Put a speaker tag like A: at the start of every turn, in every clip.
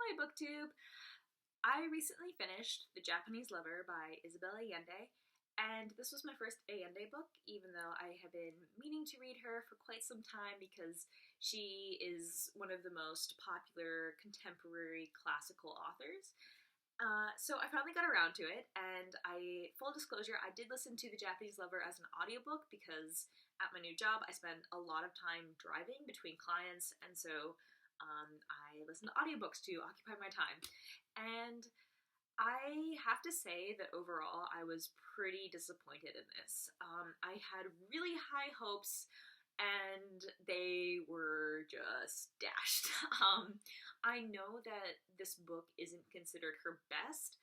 A: my booktube. I recently finished The Japanese Lover by Isabel Allende, and this was my first Allende book, even though I have been meaning to read her for quite some time because she is one of the most popular contemporary classical authors. So I finally got around to it, and full disclosure, I did listen to The Japanese Lover as an audiobook because at my new job I spend a lot of time driving between clients, and so I listen to audiobooks to occupy my time. And I have to say that overall I was pretty disappointed in this. I had really high hopes and they were just dashed. I know that this book isn't considered her best,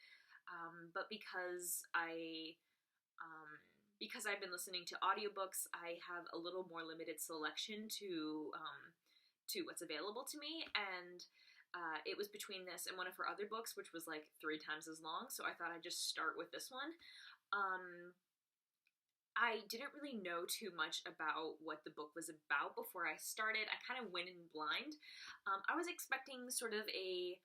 A: but because I've been listening to audiobooks, I have a little more limited selection to what's available to me, and it was between this and one of her other books, which was like 3 times as long, so I thought I'd just start with this one. I didn't really know too much about what the book was about before I started. I kind of went in blind. I was expecting sort of a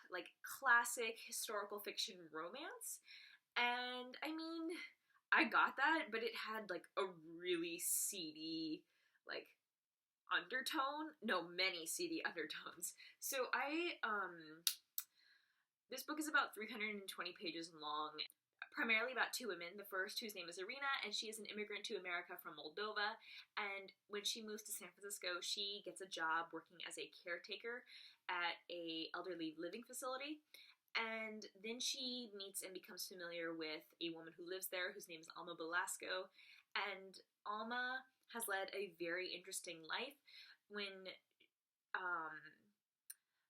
A: like classic historical fiction romance, and I mean, I got that, but it had like a really seedy like undertone. No, many seedy undertones. So this book is about 320 pages long, primarily about 2 women. The first, whose name is Irina, and she is an immigrant to America from Moldova, and when she moves to San Francisco, she gets a job working as a caretaker at a elderly living facility, and then she meets and becomes familiar with a woman who lives there whose name is Alma Belasco, and Alma has led a very interesting life.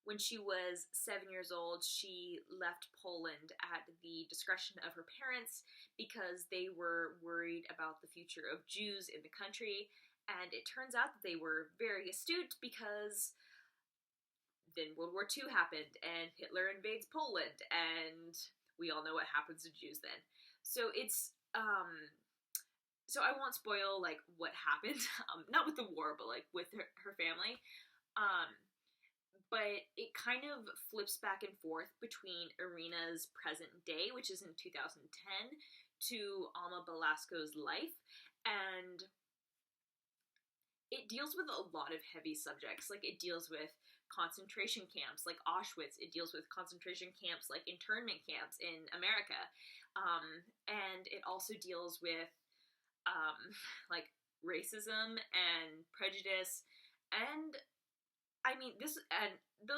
A: When she was 7 years old, she left Poland at the discretion of her parents because they were worried about the future of Jews in the country, and it turns out that they were very astute because then World War II happened, and Hitler invades Poland, and we all know what happens to Jews then. So it's, so I won't spoil, like, what happened, not with the war, but, like, with her family, but it kind of flips back and forth between Irina's present day, which is in 2010, to Alma Belasco's life, and it deals with a lot of heavy subjects. Like, it deals with concentration camps like Auschwitz, it deals with concentration camps like internment camps in America, and it also deals with like racism and prejudice, and I mean those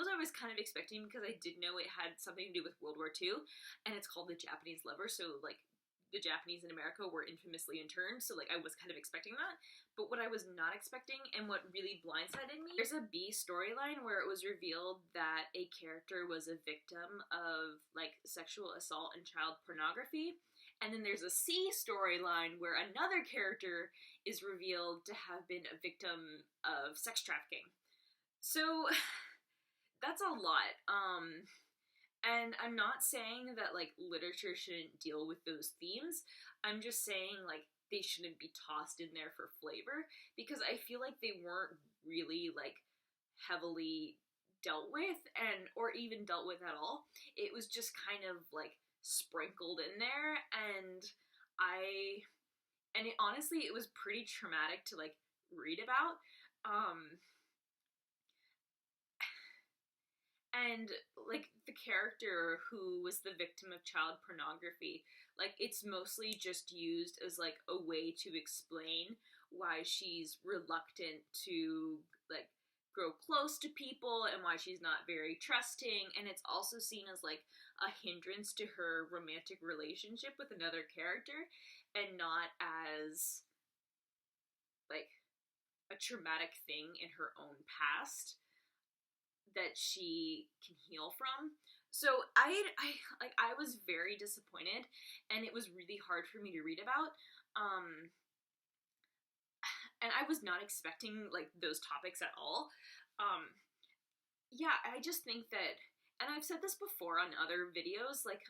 A: I was kind of expecting because I did know it had something to do with World War II, and it's called The Japanese Lover, so like the Japanese in America were infamously interned, so like I was kind of expecting that. But what I was not expecting, and what really blindsided me, there's a B storyline where it was revealed that a character was a victim of like sexual assault and child pornography, and then there's a C storyline where another character is revealed to have been a victim of sex trafficking. So that's a lot. And I'm not saying that, like, literature shouldn't deal with those themes. I'm just saying, like, they shouldn't be tossed in there for flavor, because I feel like they weren't really, like, heavily dealt with, or even dealt with at all. It was just kind of, like, sprinkled in there, and honestly, it was pretty traumatic to, like, read about. And, like, the character who was the victim of child pornography, like, it's mostly just used as, like, a way to explain why she's reluctant to, like, grow close to people and why she's not very trusting, and it's also seen as, like, a hindrance to her romantic relationship with another character, and not as, like, a traumatic thing in her own past that she can heal from. So I was very disappointed, and it was really hard for me to read about. And I was not expecting like those topics at all. Yeah, I just think that, and I've said this before on other videos, like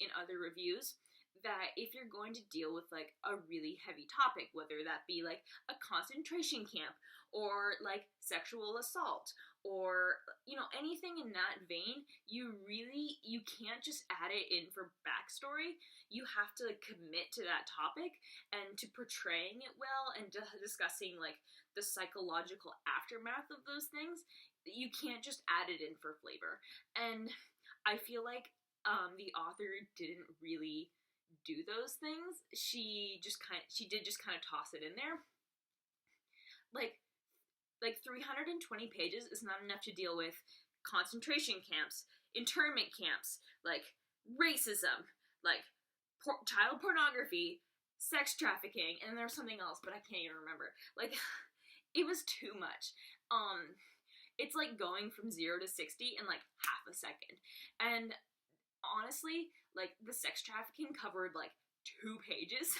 A: in other reviews, that if you're going to deal with like a really heavy topic, whether that be like a concentration camp or like sexual assault or, you know, anything in that vein, you can't just add it in for backstory. You have to like commit to that topic and to portraying it well and discussing like the psychological aftermath of those things. You can't just add it in for flavor. And I feel like the author didn't really do those things. She did just kind of toss it in there. Like 320 pages is not enough to deal with concentration camps, internment camps, like racism, like child pornography, sex trafficking, and there was something else, but I can't even remember. Like, it was too much. It's like going from 0 to 60 in like half a second. And honestly, like the sex trafficking covered like 2 pages,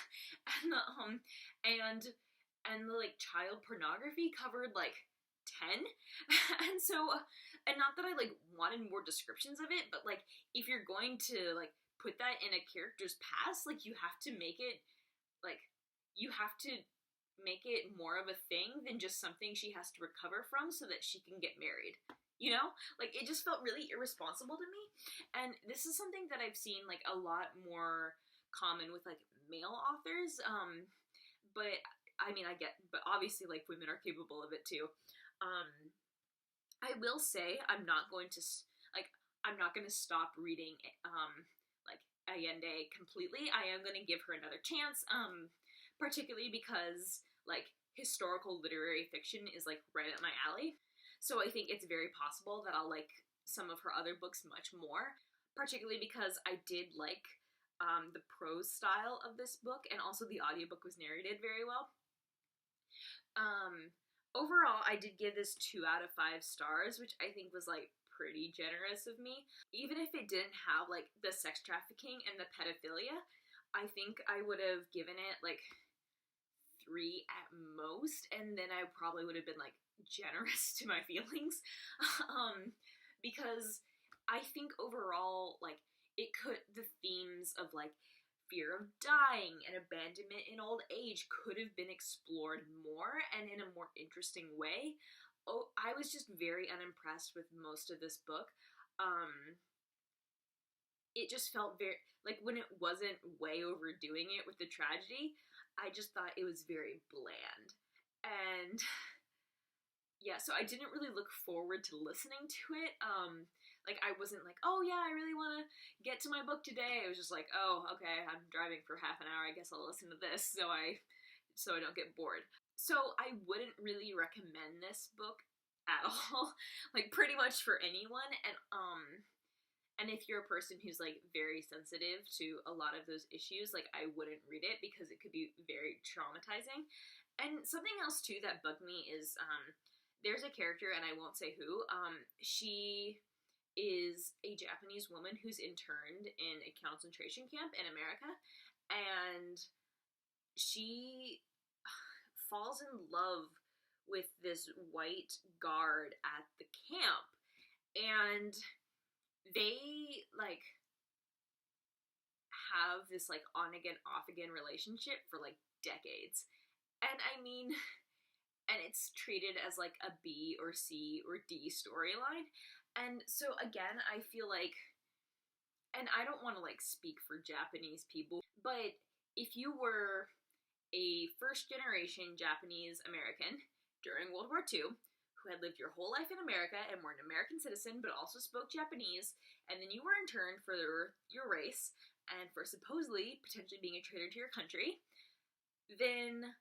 A: and the like child pornography covered like 10. And so, and not that I like wanted more descriptions of it, but like if you're going to like put that in a character's past, like you have to make it more of a thing than just something she has to recover from so that she can get married. You know? Like, it just felt really irresponsible to me. And this is something that I've seen, like, a lot more common with, like, male authors. But, I mean, but obviously, like, women are capable of it, too. I will say I'm not going to stop reading, like, Allende completely. I am going to give her another chance, particularly because, like, historical literary fiction is, like, right up my alley. So I think it's very possible that I'll like some of her other books much more, particularly because I did like the prose style of this book, and also the audiobook was narrated very well. Overall, I did give this 2 out of 5 stars, which I think was like pretty generous of me. Even if it didn't have like the sex trafficking and the pedophilia, I think I would have given it like 3 at most, and then I probably would have been like generous to my feelings, because I think overall, like, the themes of like fear of dying and abandonment in old age could have been explored more and in a more interesting way. Oh, I was just very unimpressed with most of this book. It just felt very, like, when it wasn't way overdoing it with the tragedy, I just thought it was very bland. And yeah, so I didn't really look forward to listening to it. Like, I wasn't like, oh yeah, I really want to get to my book today. It was just like, oh, okay, I'm driving for half an hour, I guess I'll listen to this so I don't get bored. So I wouldn't really recommend this book at all, like, pretty much for anyone. And if you're a person who's like very sensitive to a lot of those issues, like, I wouldn't read it because it could be very traumatizing. And something else too that bugged me is there's a character, and I won't say who, she is a Japanese woman who's interned in a concentration camp in America, and she falls in love with this white guard at the camp, and they like have this like on again off again relationship for like decades. And I mean, and it's treated as like a B or C or D storyline. And so again, I feel like, and I don't want to like speak for Japanese people, but if you were a first generation Japanese American during World War II, who had lived your whole life in America and were an American citizen but also spoke Japanese, and then you were interned for your race and for supposedly potentially being a traitor to your country, then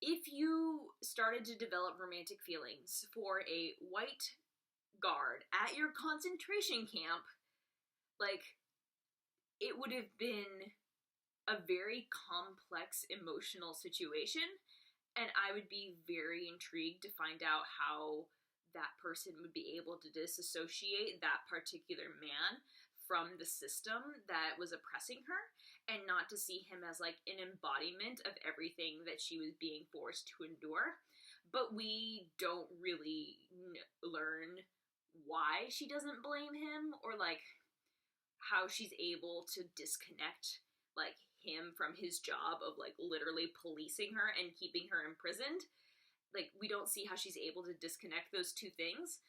A: if you started to develop romantic feelings for a white guard at your concentration camp, like, it would have been a very complex emotional situation, and I would be very intrigued to find out how that person would be able to disassociate that particular man from the system that was oppressing her, and not to see him as like an embodiment of everything that she was being forced to endure. But we don't really learn why she doesn't blame him, or like how she's able to disconnect, like, him from his job of, like, literally policing her and keeping her imprisoned. Like, we don't see how she's able to disconnect those two things.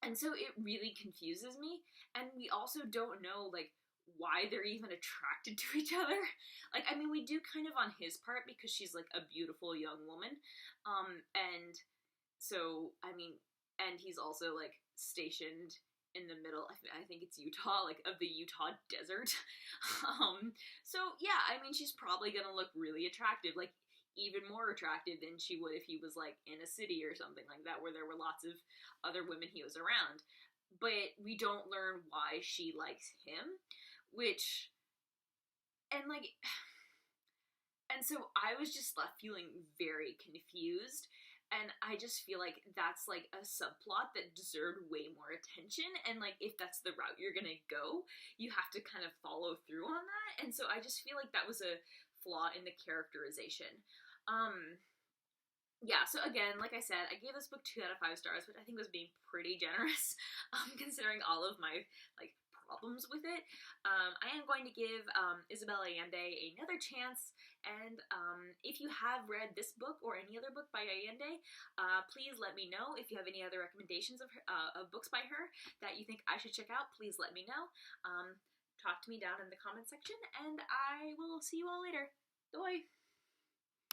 A: And so it really confuses me. And we also don't know, like, why they're even attracted to each other. Like, I mean, we do kind of on his part because she's, like, a beautiful young woman. And so, I mean, and he's also, like, stationed in the middle, I think it's Utah, like, of the Utah desert. So, yeah, I mean, she's probably gonna look really attractive, like, even more attractive than she would if he was, like, in a city or something like that, where there were lots of other women he was around. But we don't learn why she likes him, which, and, like, and so I was just left feeling very confused, and I just feel like that's, like, a subplot that deserved way more attention, and, like, if that's the route you're gonna go, you have to kind of follow through on that, and so I just feel like that was a flaw in the characterization. Yeah, so again, like I said, I gave this book 2 out of 5 stars, which I think was being pretty generous, considering all of my, like, problems with it. I am going to give Isabel Allende another chance, and if you have read this book or any other book by Allende, please let me know. If you have any other recommendations of books by her that you think I should check out, please let me know. Talk to me down in the comment section, and I will see you all later. Bye!